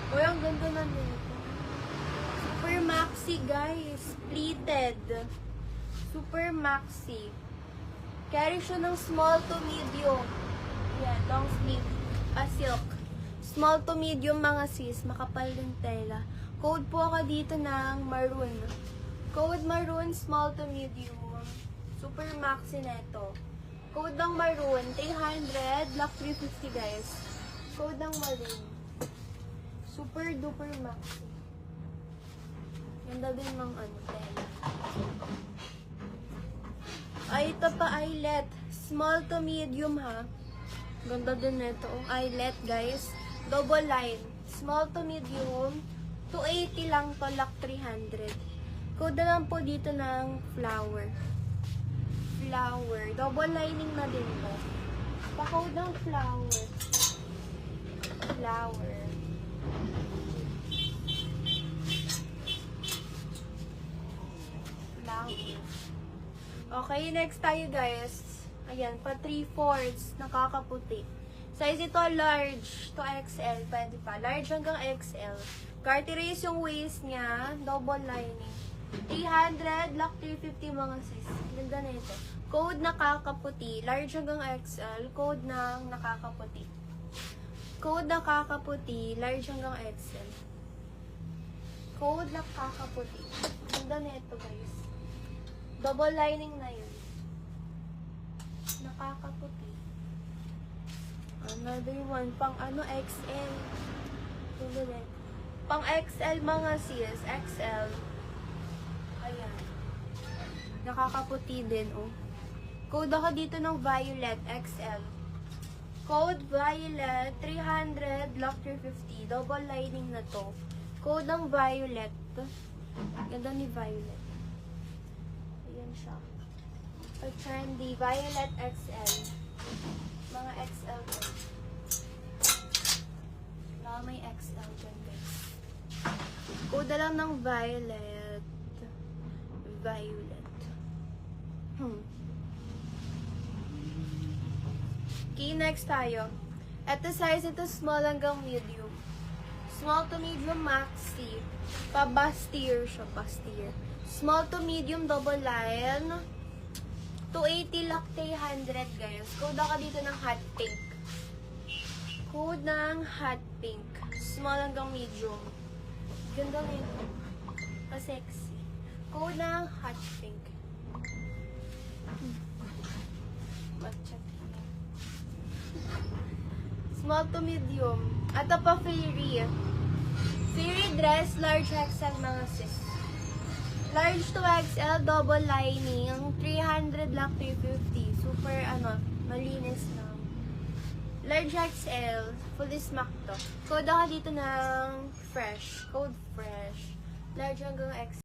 Uy, ang ganda na nito. Super maxi, guys. Pleated. Super maxi. Carry siya ng small to medium. Yan, long sleeve. Silk. Small to medium mga sis. Makapal din tela. Code po ako dito ng maroon. Code maroon, small to medium. Super maxi neto. Code ng maroon, 300, black 350 guys. Code ng maroon. Super duper maxi. Ganda din ng tela. Ay, ito pa eyelet. Small to medium ha. Ganda din nito. Eyelet guys. Double line. Small to medium. 280 lang to, lock 300. Code na lang po dito ng flower. Flower. Double lining na din po. Pa-code ng flower. Flower. Flower. Okay, next tayo guys. Ayan, pa 3/4 nakakaputi. Size ito large to XL, pwede pa. Large hanggang XL. Cartier yung waist niya, double lining. 300, lock 350 mga sis. Ganda na ito. Code nakakaputi, large hanggang XL, code ng nakakaputi. Code nakakaputi, large hanggang XL. Code nakakaputi. Ganda na ito guys. Double lining na yun. Nakakaputi. Another one. Pang XL. Tuloy. Pang XL mga sis. XL. Ayan. Nakakaputi din, oh. Code ako dito ng violet. XL. Code violet. 300. Lock 350. Double lining na to. Code ng violet. Ganda ni violet. Ayan siya. Trendy. Violet XL. Mga XL ko. Wala may XL dyan guys. Code lang ng violet. Violet. Okay, next tayo. Ito size, ito small hanggang medium. Small to medium maxi. Pa-bustier siya, bustier. Small to medium double line. 280 lock 300 guys. Code ako dito ng hot pink. Code ng hot pink. Small hanggang medium. Ganda nito. Pa-sexy. Code ng hot pink. Matchat. Small to medium. Ito pa fairy. Fairy dress, large XL mga sis. Large to XL, double lining. 300 lock 350. Super, malinis na. Large XL, fully smack to. Code ako dito ng fresh. Code fresh. Large hanggang XL.